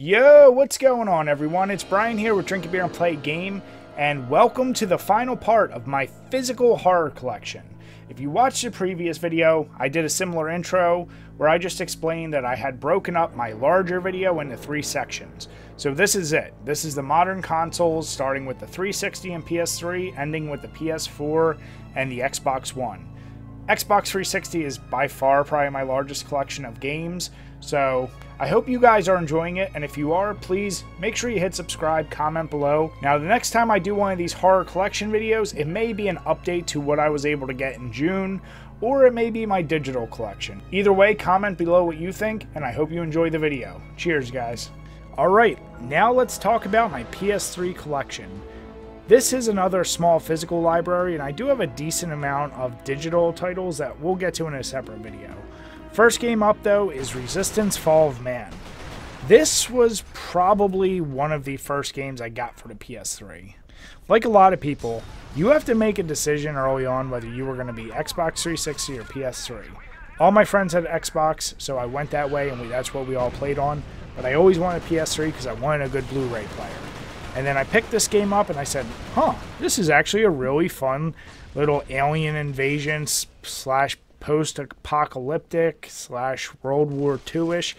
Yo, what's going on everyone? It's Brian here with DrinkABeerandPlayAGame, and welcome to the final part of my physical horror collection. If you watched the previous video, I did a similar intro where I just explained that I had broken up my larger video into 3 sections. So this is it. This is the modern consoles, starting with the 360 and PS3, ending with the PS4 and the Xbox One. Xbox 360 is by far probably my largest collection of games, so I hope you guys are enjoying it, and if you are, please make sure you hit subscribe, comment below. Now, the next time I do one of these horror collection videos, it may be an update to what I was able to get in June, or it may be my digital collection. Either way, comment below what you think, and I hope you enjoy the video. Cheers, guys. Alright, now let's talk about my PS3 collection. This is another small physical library, and I do have a decent amount of digital titles that we'll get to in a separate video. First game up, though, is Resistance: Fall of Man. This was probably one of the first games I got for the PS3. Like a lot of people, you have to make a decision early on whether you were going to be Xbox 360 or PS3. All my friends had Xbox, so I went that way, and that's what we all played on. But I always wanted PS3 because I wanted a good Blu-ray player. And then I picked this game up and I said, this is actually a really fun little alien invasion slash post-apocalyptic slash World War II-ish.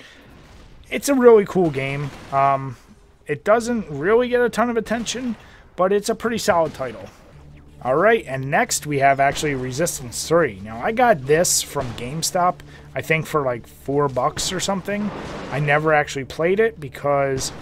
It's a really cool game. It doesn't really get a ton of attention, but it's a pretty solid title. Alright, and next we have actually Resistance 3. Now, I got this from GameStop, I think for like $4 or something. I never actually played it because,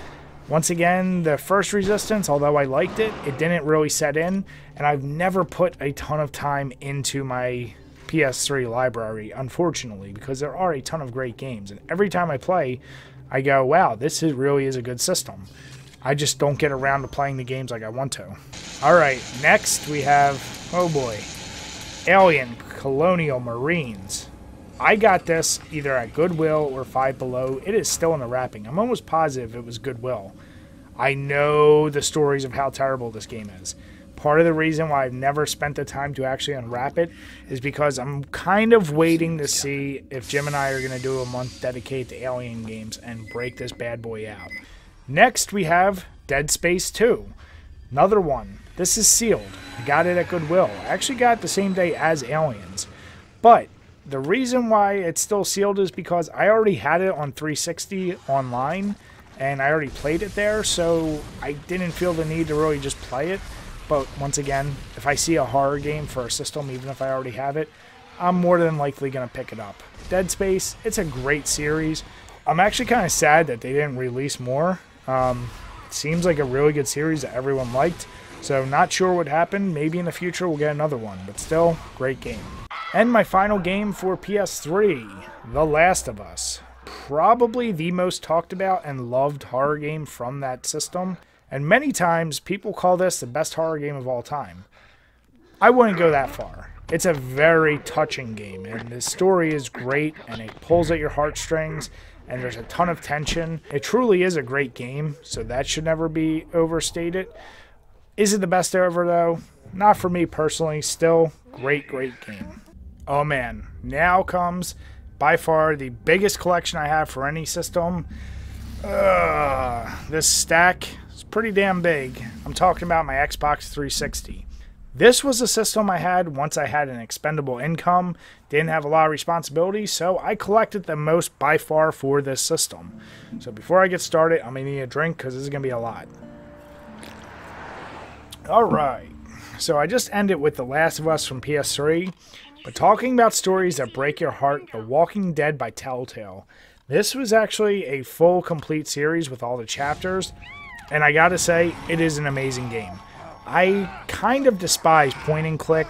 once again, the first Resistance, although I liked it, it didn't really set in, and I've never put a ton of time into my PS3 library, unfortunately, because there are a ton of great games, and every time I play, I go, wow, this really is a good system. I just don't get around to playing the games like I want to. Alright, next we have, oh boy, Alien Colonial Marines. I got this either at Goodwill or Five Below. It is still in the wrapping. I'm almost positive it was Goodwill. I know the stories of how terrible this game is. Part of the reason why I've never spent the time to actually unwrap it is because I'm kind of waiting to see if Jim and I are going to do a month dedicated to Alien games and break this bad boy out. Next, we have Dead Space 2. Another one. This is sealed. I got it at Goodwill. I actually got it the same day as Aliens. But the reason why it's still sealed is because I already had it on 360 online, and I already played it there, so I didn't feel the need to really just play it. But once again, if I see a horror game for a system, even if I already have it, I'm more than likely going to pick it up. Dead Space, it's a great series. I'm actually kind of sad that they didn't release more. It seems like a really good series that everyone liked. So not sure what happened. Maybe in the future we'll get another one. But still, great game. And my final game for PS3, The Last of Us. Probably the most talked about and loved horror game from that system. And many times, people call this the best horror game of all time. I wouldn't go that far. It's a very touching game, and the story is great, and it pulls at your heartstrings, and there's a ton of tension. It truly is a great game, so that should never be overstated. Is it the best ever, though? Not for me personally. Still, great game. Oh man, now comes, by far, the biggest collection I have for any system. This stack is pretty damn big. I'm talking about my Xbox 360. This was a system I had once I had an expendable income, didn't have a lot of responsibility, so I collected the most by far for this system. So before I get started, I'm going to need a drink because this is going to be a lot. Alright, so I just ended with The Last of Us from PS3, but talking about stories that break your heart, The Walking Dead by Telltale. This was actually a full, complete series with all the chapters, and I gotta say, it is an amazing game. I kind of despise point-and-click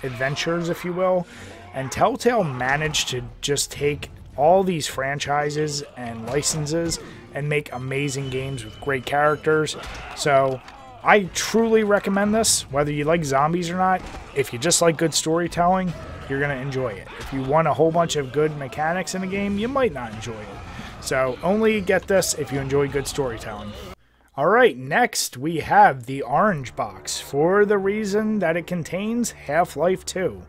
adventures, if you will, and Telltale managed to just take all these franchises and licenses and make amazing games with great characters. So I truly recommend this, whether you like zombies or not. If you just like good storytelling, you're going to enjoy it. If you want a whole bunch of good mechanics in a game, you might not enjoy it. So only get this if you enjoy good storytelling. Alright, next we have the Orange Box, for the reason that it contains Half-Life 2.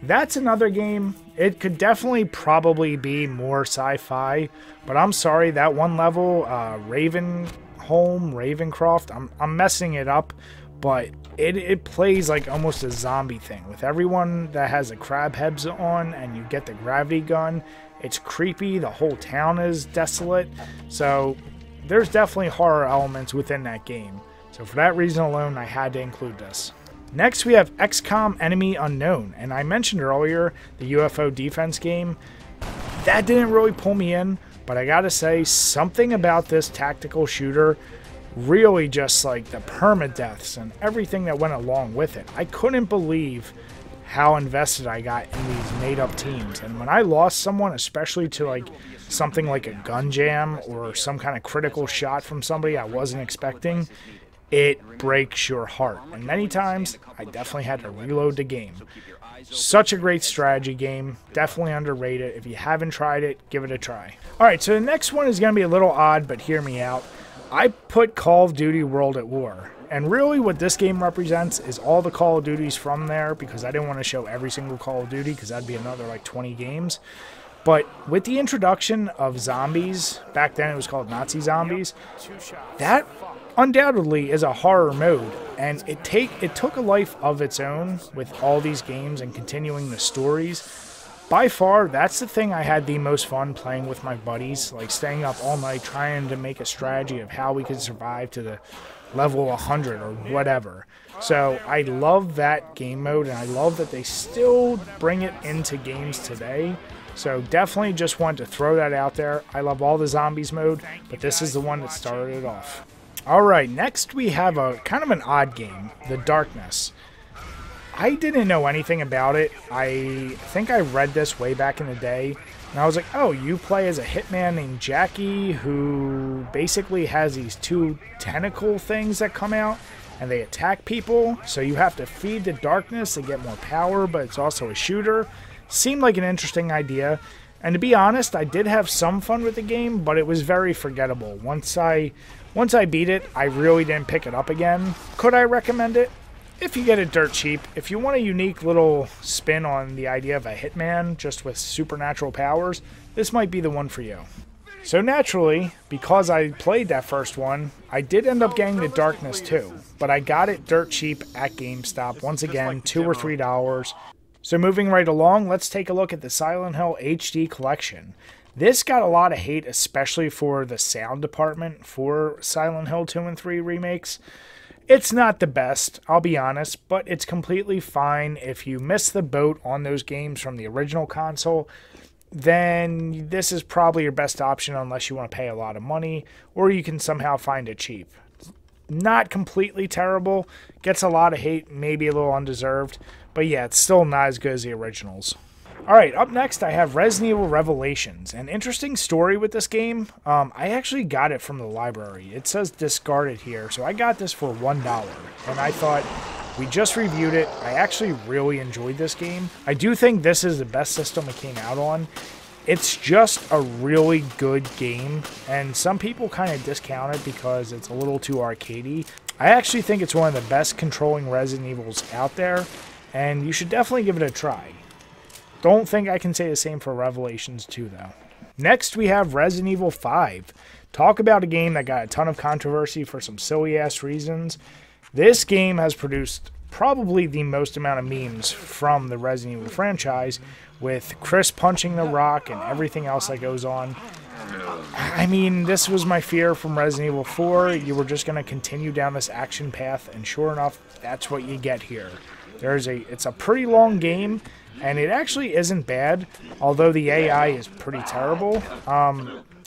That's another game. It could definitely probably be more sci-fi, but I'm sorry, that one level, Ravencroft, I'm messing it up, but it plays like almost a zombie thing. With everyone that has the crab heads on and you get the gravity gun, it's creepy, the whole town is desolate, so there's definitely horror elements within that game. So for that reason alone, I had to include this. Next, we have XCOM Enemy Unknown, and I mentioned earlier the UFO defense game. That didn't really pull me in, but I gotta say, something about this tactical shooter really just like the permadeaths and everything that went along with it. I couldn't believe how invested I got in these made-up teams, and when I lost someone, especially to like something like a gun jam or some kind of critical shot from somebody I wasn't expecting, it breaks your heart. And many times, I definitely had to reload the game. Such a great strategy game. Definitely underrated. If you haven't tried it, give it a try. Alright, so the next one is going to be a little odd, but hear me out. I put Call of Duty World at War. And really what this game represents is all the Call of Duties from there, because I didn't want to show every single Call of Duty, because that'd be another like 20 games. But with the introduction of zombies, back then it was called Nazi zombies, that undoubtedly is a horror mode, and it took a life of its own with all these games and continuing the stories. By far, that's the thing I had the most fun playing with my buddies, like staying up all night trying to make a strategy of how we could survive to the level 100 or whatever. So I love that game mode, and I love that they still bring it into games today. So definitely just wanted to throw that out there. I love all the zombies mode, but this is the one that started it off. Alright, next we have a kind of an odd game, The Darkness. I didn't know anything about it. I think I read this way back in the day, and I was like, oh, you play as a hitman named Jackie who basically has these two tentacle things that come out, and they attack people, so you have to feed the darkness to get more power, but it's also a shooter. Seemed like an interesting idea, and to be honest, I did have some fun with the game, but it was very forgettable. Once I beat it, I really didn't pick it up again. Could I recommend it? If you get it dirt cheap. If you want a unique little spin on the idea of a hitman just with supernatural powers, this might be the one for you. So naturally, because I played that first one, I did end up getting The Darkness too, but I got it dirt cheap at GameStop, once again, $2 or $3. So moving right along, let's take a look at the Silent Hill HD collection. This got a lot of hate, especially for the sound department for Silent Hill 2 and 3 remakes. It's not the best, I'll be honest, but it's completely fine. If you miss the boat on those games from the original console, then this is probably your best option unless you want to pay a lot of money, or you can somehow find it cheap. Not completely terrible, gets a lot of hate, maybe a little undeserved, but yeah, it's still not as good as the originals. Alright, up next I have Resident Evil Revelations. An interesting story with this game. I actually got it from the library. It says discarded here, so I got this for $1. And I thought, we just reviewed it. I actually really enjoyed this game. I do think this is the best system it came out on. It's just a really good game, and some people kind of discount it because it's a little too arcadey. I actually think it's one of the best controlling Resident Evils out there, and you should definitely give it a try. Don't think I can say the same for Revelations 2, though. Next, we have Resident Evil 5. Talk about a game that got a ton of controversy for some silly-ass reasons. This game has produced probably the most amount of memes from the Resident Evil franchise, with Chris punching the rock and everything else that goes on. I mean, this was my fear from Resident Evil 4. You were just going to continue down this action path, and sure enough, that's what you get here. It's a pretty long game, and it actually isn't bad, although the AI is pretty terrible.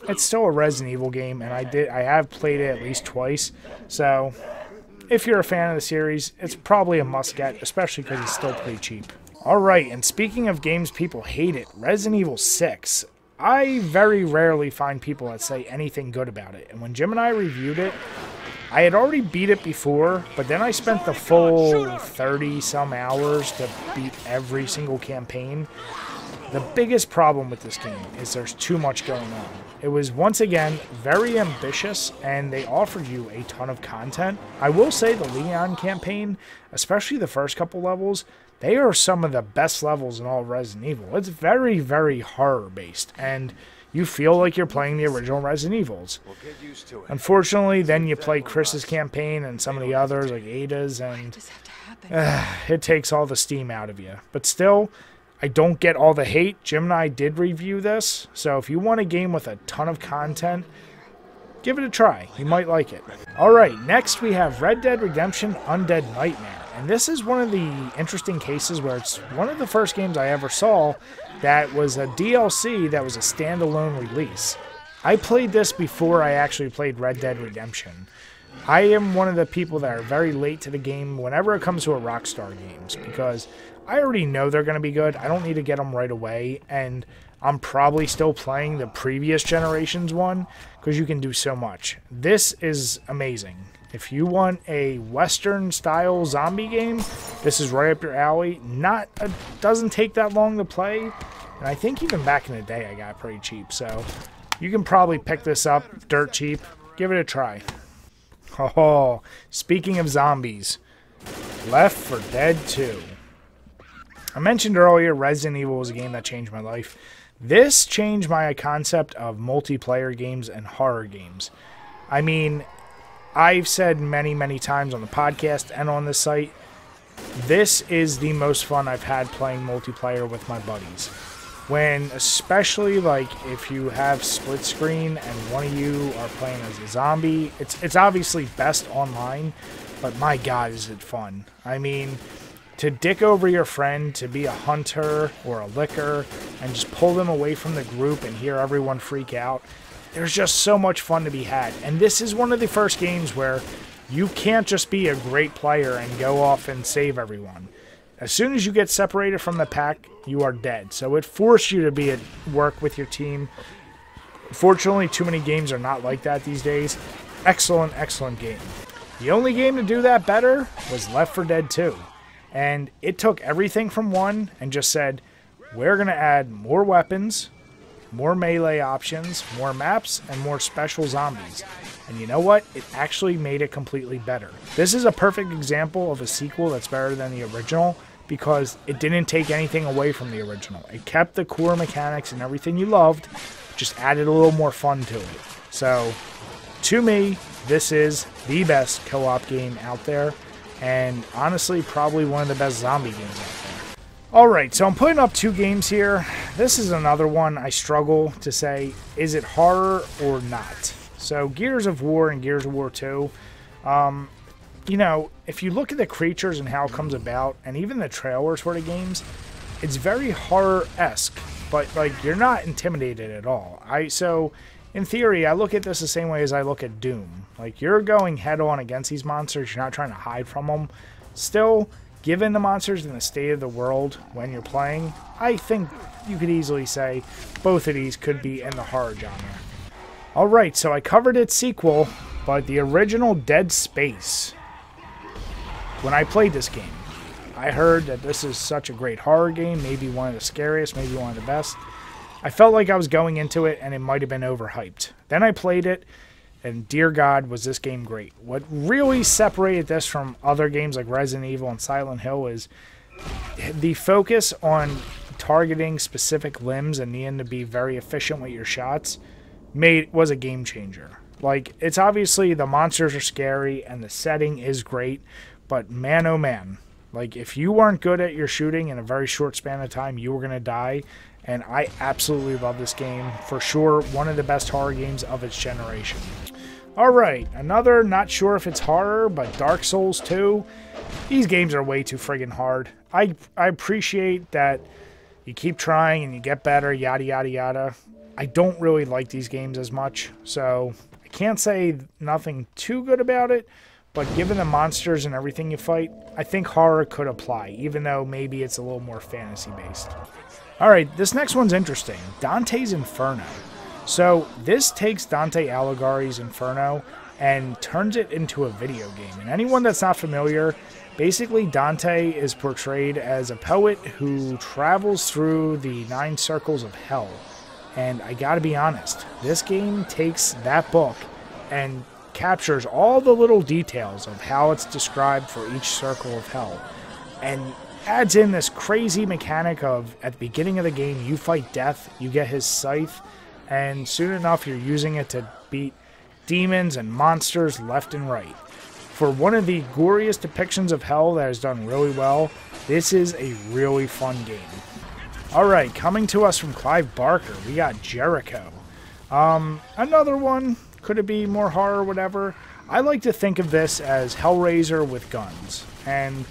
It's still a Resident Evil game, and I have played it at least twice, so if you're a fan of the series, it's probably a must-get, especially because it's still pretty cheap. Alright, and speaking of games people hate it, Resident Evil 6. I very rarely find people that say anything good about it, and when Jim and I reviewed it, I had already beat it before, but then I spent the full 30-some hours to beat every single campaign. The biggest problem with this game is there's too much going on. It was, once again, very ambitious, and they offered you a ton of content. I will say the Leon campaign, especially the first couple levels, they are some of the best levels in all Resident Evil. It's very, very horror-based, and you feel like you're playing the original Resident Evils. Unfortunately, then you play Chris's campaign and some of the others, like Ada's, and it takes all the steam out of you. But still, I don't get all the hate. Jim and I did review this, so if you want a game with a ton of content, give it a try. You might like it. Alright, next we have Red Dead Redemption Undead Nightmare. And this is one of the interesting cases where it's one of the first games I ever saw that was a DLC that was a standalone release. I played this before I actually played Red Dead Redemption. I am one of the people that are very late to the game whenever it comes to a Rockstar games, because I already know they're going to be good. I don't need to get them right away, and I'm probably still playing the previous generation's one because you can do so much. This is amazing. If you want a Western-style zombie game, this is right up your alley. Doesn't take that long to play, and I think even back in the day I got it pretty cheap, so you can probably pick this up dirt cheap. Give it a try. Oh, speaking of zombies, Left 4 Dead 2. I mentioned earlier Resident Evil was a game that changed my life. This changed my concept of multiplayer games and horror games. I mean, I've said many, many times on the podcast and on this site, this is the most fun I've had playing multiplayer with my buddies. When, especially like if you have split screen and one of you are playing as a zombie, it's obviously best online, but my God, is it fun. I mean, to dick over your friend, to be a hunter or a licker, and just pull them away from the group and hear everyone freak out. There's just so much fun to be had. And this is one of the first games where you can't just be a great player and go off and save everyone. As soon as you get separated from the pack, you are dead. So it forced you to be at work with your team. Fortunately, too many games are not like that these days. Excellent, excellent game. The only game to do that better was Left 4 Dead 2. And it took everything from one and just said, we're going to add more weapons, more melee options, more maps, and more special zombies. And you know what? It actually made it completely better. This is a perfect example of a sequel that's better than the original because it didn't take anything away from the original. It kept the core mechanics and everything you loved, just added a little more fun to it. So, to me, this is the best co-op game out there, and honestly, probably one of the best zombie games out there. Alright, so I'm putting up two games here. This is another one I struggle to say, is it horror or not? So, Gears of War and Gears of War 2, you know, if you look at the creatures and how it comes about, and even the trailers for the games, it's very horror-esque, but, like, you're not intimidated at all. So, in theory, I look at this the same way as I look at Doom. Like, you're going head-on against these monsters, you're not trying to hide from them. Still, given the monsters and the state of the world when you're playing, I think you could easily say both of these could be in the horror genre. Alright, so I covered its sequel, but the original Dead Space. When I played this game, I heard that this is such a great horror game, maybe one of the scariest, maybe one of the best. I felt like I was going into it and it might have been overhyped. Then I played it, and dear God, was this game great. What really separated this from other games like Resident Evil and Silent Hill is the focus on targeting specific limbs and needing to be very efficient with your shots was a game changer. Like, it's obviously the monsters are scary and the setting is great, but man oh man, like, if you weren't good at your shooting in a very short span of time, you were going to die. And I absolutely love this game. For sure, one of the best horror games of its generation. Alright, another, not sure if it's horror, but Dark Souls 2. These games are way too friggin' hard. I appreciate that you keep trying and you get better, yada yada yada. I don't really like these games as much, so I can't say nothing too good about it. But given the monsters and everything you fight, I think horror could apply, even though maybe it's a little more fantasy-based. Alright, this next one's interesting. Dante's Inferno. So, this takes Dante Alighieri's Inferno and turns it into a video game. And anyone that's not familiar, basically Dante is portrayed as a poet who travels through the 9 circles of hell. And I gotta be honest, this game takes that book and captures all the little details of how it's described for each circle of hell, and adds in this crazy mechanic of, at the beginning of the game, you fight death, you get his scythe, and soon enough you're using it to beat demons and monsters left and right. For one of the goriest depictions of hell that is done really well, this is a really fun game. Alright, coming to us from Clive Barker, we got Jericho. Another one, could it be more horror, whatever? I like to think of this as Hellraiser with guns. And,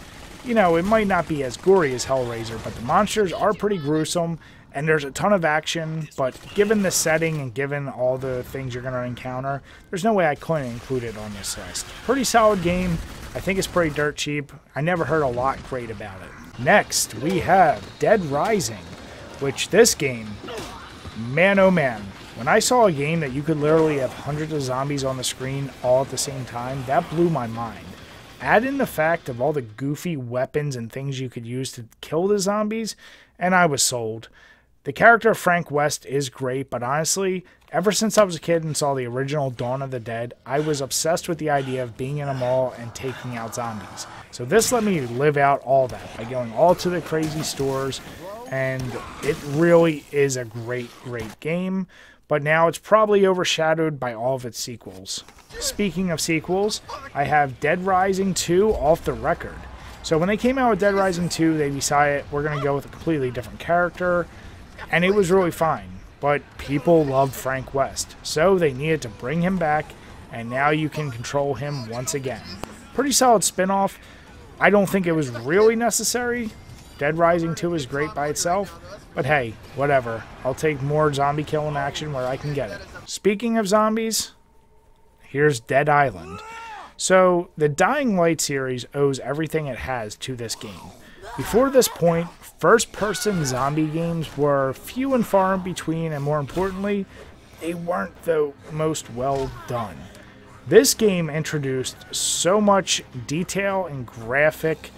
you know, it might not be as gory as Hellraiser, but the monsters are pretty gruesome, and there's a ton of action, but given the setting and given all the things you're going to encounter, there's no way I couldn't include it on this list. Pretty solid game. I think it's pretty dirt cheap. I never heard a lot great about it. Next, we have Dead Rising, which this game, man oh man. When I saw a game that you could literally have hundreds of zombies on the screen all at the same time, that blew my mind. Add in the fact of all the goofy weapons and things you could use to kill the zombies, and I was sold. The character of Frank West is great, but honestly, ever since I was a kid and saw the original Dawn of the Dead, I was obsessed with the idea of being in a mall and taking out zombies. So this let me live out all that by going all to the crazy stores, and it really is a great, great game, but now it's probably overshadowed by all of its sequels. Speaking of sequels, I have Dead Rising 2 off the record. So when they came out with Dead Rising 2, they decided we're going to go with a completely different character, and it was really fine, but people loved Frank West, so they needed to bring him back, and now you can control him once again. Pretty solid spin-off. I don't think it was really necessary. Dead Rising 2 is great by itself, but hey, whatever. I'll take more zombie killing action where I can get it. Speaking of zombies, here's Dead Island. So, the Dying Light series owes everything it has to this game. Before this point, first-person zombie games were few and far in between, and more importantly, they weren't the most well done. This game introduced so much detail and graphic,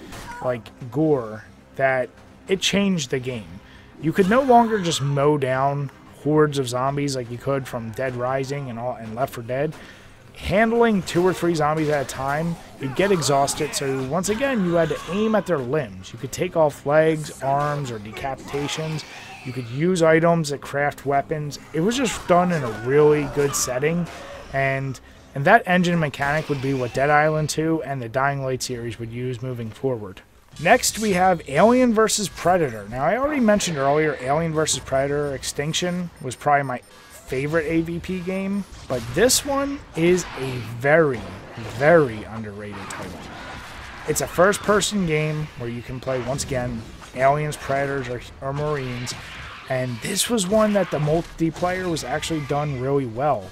gore, that it changed the game. You could no longer just mow down hordes of zombies like you could from Dead Rising and Left 4 Dead. Handling 2 or 3 zombies at a time, you'd get exhausted, so once again you had to aim at their limbs. You could take off legs, arms, or decapitations. You could use items that craft weapons. It was just done in a really good setting, and that engine mechanic would be what Dead Island 2 and the Dying Light series would use moving forward. Next, we have Alien vs. Predator. Now, I already mentioned earlier, Alien vs. Predator Extinction was probably my favorite AVP game, but this one is a very, very underrated title. It's a first-person game where you can play, once again, aliens, predators, or marines, and this was one that the multiplayer was actually done really well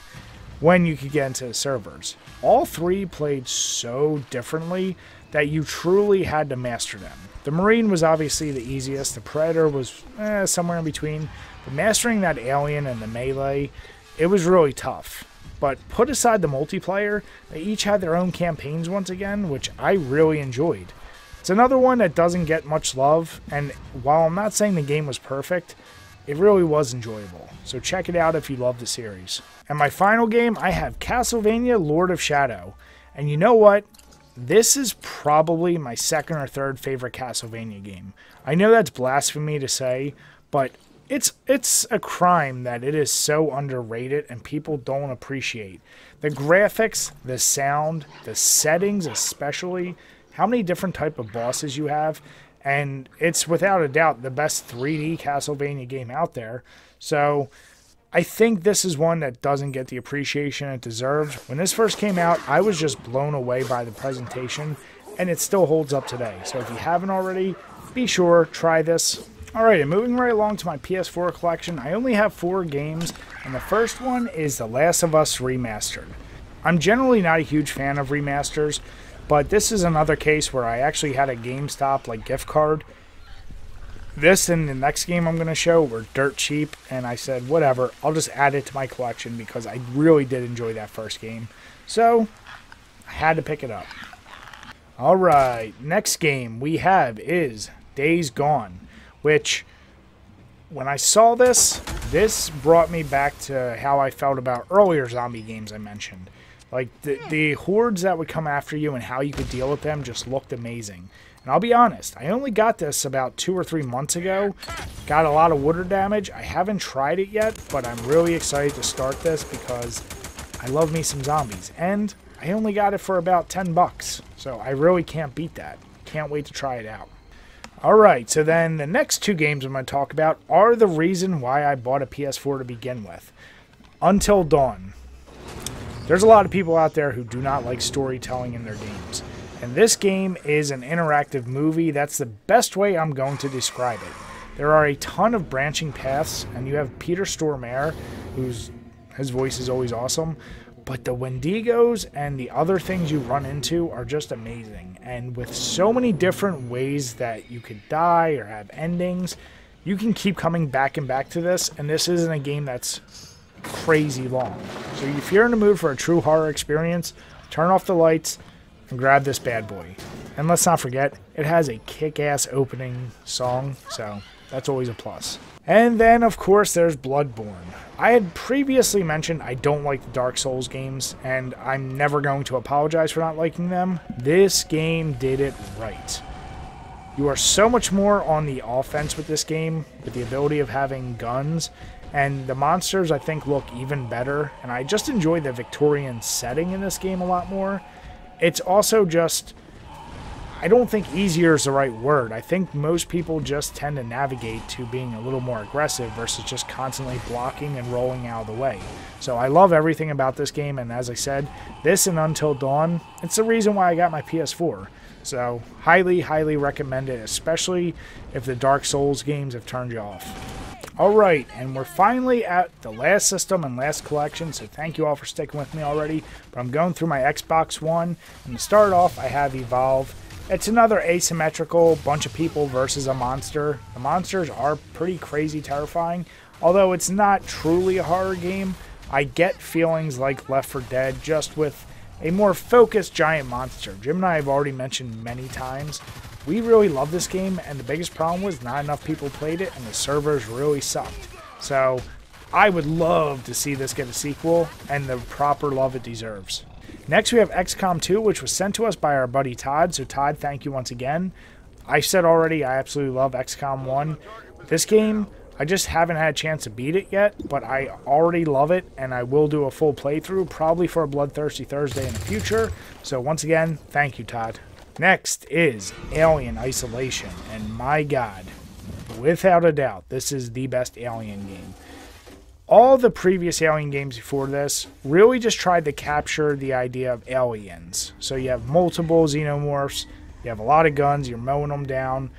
when you could get into the servers. All 3 played so differently that you truly had to master them. The Marine was obviously the easiest, the Predator was somewhere in between, but mastering that alien and the melee, it was really tough. But put aside the multiplayer, they each had their own campaigns once again, which I really enjoyed. It's another one that doesn't get much love, and while I'm not saying the game was perfect, it really was enjoyable. So check it out if you love the series. And my final game, I have Castlevania Lord of Shadow. And you know what? This is probably my second or third favorite Castlevania game. I know that's blasphemy to say, but it's a crime that it is so underrated and people don't appreciate. The graphics, the sound, the settings especially, how many different type of bosses you have, and it's without a doubt the best 3D Castlevania game out there. So I think this is one that doesn't get the appreciation it deserves. When this first came out, I was just blown away by the presentation, and it still holds up today. So if you haven't already, be sure, try this. Alright, and moving right along to my PS4 collection, I only have 4 games, and the first one is The Last of Us Remastered. I'm generally not a huge fan of remasters, but this is another case where I actually had a GameStop gift card. This and the next game I'm going to show were dirt cheap, and I said, whatever, I'll just add it to my collection because I really did enjoy that first game. So, I had to pick it up. Alright, next game we have is Days Gone, which when I saw this, this brought me back to how I felt about earlier zombie games I mentioned. Like, the hordes that would come after you and how you could deal with them just looked amazing. And I'll be honest, I only got this about 2 or 3 months ago. Got a lot of water damage. I haven't tried it yet, but I'm really excited to start this because I love me some zombies. And I only got it for about 10 bucks. So I really can't beat that. Can't wait to try it out. Alright, so then the next 2 games I'm going to talk about are the reason why I bought a PS4 to begin with. Until Dawn. There's a lot of people out there who do not like storytelling in their games. And this game is an interactive movie. That's the best way I'm going to describe it. There are a ton of branching paths, and you have Peter Stormare, his voice is always awesome. But the Wendigos and the other things you run into are just amazing. And with so many different ways that you could die or have endings, you can keep coming back and back to this. And this isn't a game that's crazy long. So if you're in the mood for a true horror experience, turn off the lights and grab this bad boy. And let's not forget, it has a kick-ass opening song, so that's always a plus. And then, of course, there's Bloodborne. I had previously mentioned I don't like the Dark Souls games, and I'm never going to apologize for not liking them. This game did it right. You are so much more on the offense with this game, with the ability of having guns, and the monsters, I think, look even better, and I just enjoy the Victorian setting in this game a lot more. It's also just, I don't think easier is the right word. I think most people just tend to navigate to being a little more aggressive versus just constantly blocking and rolling out of the way. So I love everything about this game, and as I said, this and Until Dawn, it's the reason why I got my PS4. So highly, highly recommend it, especially if the Dark Souls games have turned you off. Alright, and we're finally at the last system and last collection, so thank you all for sticking with me already. But I'm going through my Xbox One, and to start off, I have Evolve. It's another asymmetrical bunch of people versus a monster. The monsters are pretty crazy terrifying. Although it's not truly a horror game, I get feelings like Left 4 Dead just with a more focused giant monster. Jim and I have already mentioned many times. We really love this game, and the biggest problem was not enough people played it, and the servers really sucked. So I would love to see this get a sequel, and the proper love it deserves. Next, we have XCOM 2, which was sent to us by our buddy Todd. So Todd, thank you once again. I said already, I absolutely love XCOM 1. This game, I just haven't had a chance to beat it yet, but I already love it, and I will do a full playthrough, probably for a Bloodthirsty Thursday in the future. So once again, thank you, Todd. Next is Alien Isolation, and my god, without a doubt, this is the best Alien game. All the previous Alien games before this really just tried to capture the idea of aliens. So you have multiple xenomorphs, you have a lot of guns, you're mowing them down.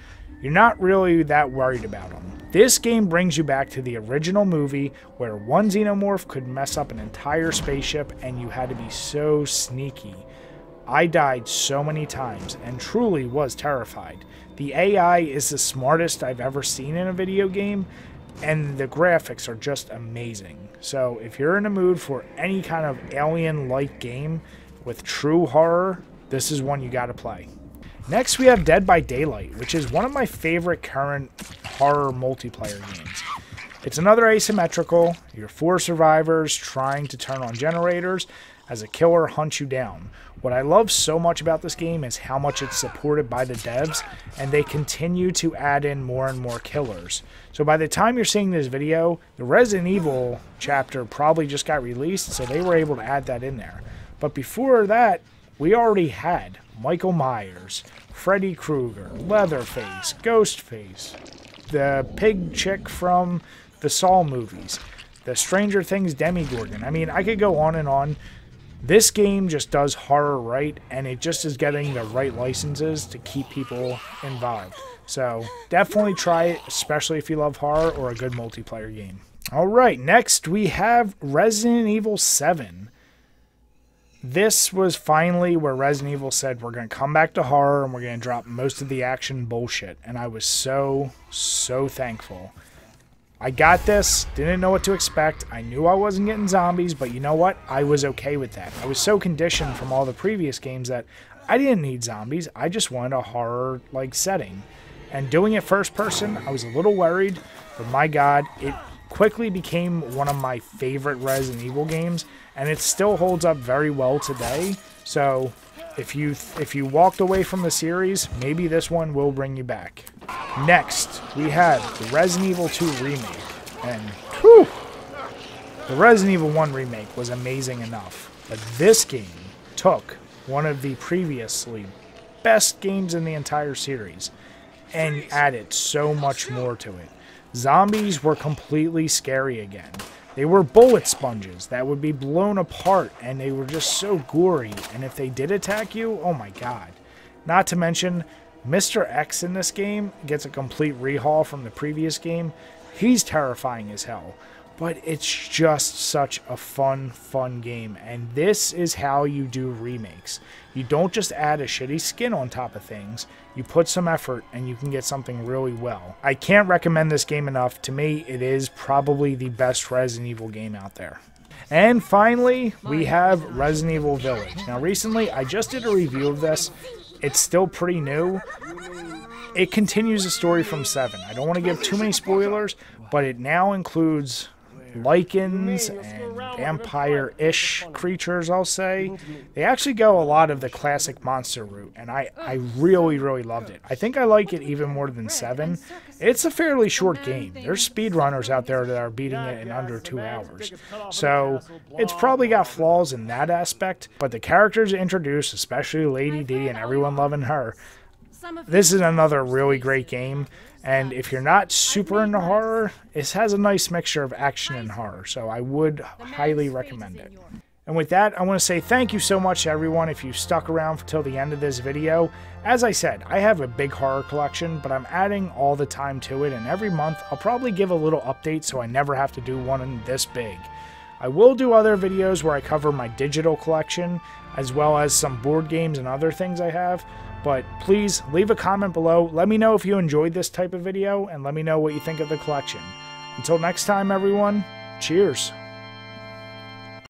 You're not really that worried about them. This game brings you back to the original movie where one xenomorph could mess up an entire spaceship and you had to be so sneaky. I died so many times and truly was terrified. The AI is the smartest I've ever seen in a video game, and the graphics are just amazing. So if you're in the mood for any kind of alien-like game with true horror, this is one you gotta play. Next, we have Dead by Daylight, which is one of my favorite current horror multiplayer games. It's another asymmetrical. You're 4 survivors trying to turn on generators as a killer hunts you down. What I love so much about this game is how much it's supported by the devs, and they continue to add in more and more killers. So by the time you're seeing this video, the Resident Evil chapter probably just got released, so they were able to add that in there. But before that, we already had Michael Myers, Freddy Krueger, Leatherface, Ghostface, the pig chick from the Saw movies, the Stranger Things Demogorgon. I mean, I could go on and on. This game just does horror right, and it just is getting the right licenses to keep people involved. So definitely try it, especially if you love horror or a good multiplayer game. Alright, next we have Resident Evil 7. This was finally where Resident Evil said, we're going to come back to horror and we're going to drop most of the action bullshit. And I was so thankful. I got this, didn't know what to expect. I knew I wasn't getting zombies, but you know what? I was okay with that. I was so conditioned from all the previous games that I didn't need zombies. I just wanted a horror-like setting. And doing it first person, I was a little worried, but my god, it quickly became one of my favorite Resident Evil games, and it still holds up very well today. So if you walked away from the series, maybe this one will bring you back. Next, we have the Resident Evil 2 remake, and whew, the Resident Evil 1 remake was amazing enough, but this game took one of the previously best games in the entire series and added so much more to it. Zombies were completely scary again. They were bullet sponges that would be blown apart, and they were just so gory, and if they did attack you, oh my god. Not to mention, Mr. X in this game gets a complete rehaul from the previous game. He's terrifying as hell, but it's just such a fun game, and this is how you do remakes. You don't just add a shitty skin on top of things, you put some effort and you can get something really well. I can't recommend this game enough. To me, it is probably the best Resident Evil game out there. And finally, we have Resident Evil Village. Now recently, I just did a review of this. It's still pretty new. It continues the story from 7. I don't want to give too many spoilers, but it now includes lichens and vampire-ish creatures, I'll say. They actually go a lot of the classic monster route, and I really loved it. I think I like it even more than 7. It's a fairly short game. There's speedrunners out there that are beating it in under 2 hours. So it's probably got flaws in that aspect, but the characters introduced, especially Lady D and everyone loving her, this is another really great game. And if you're not super into horror, it has a nice mixture of action and horror, so I would highly recommend it. And with that, I want to say thank you so much to everyone if you stuck around until the end of this video. As I said, I have a big horror collection, but I'm adding all the time to it, and every month I'll probably give a little update so I never have to do one this big. I will do other videos where I cover my digital collection, as well as some board games and other things I have. But please leave a comment below, let me know if you enjoyed this type of video, and let me know what you think of the collection. Until next time everyone, cheers!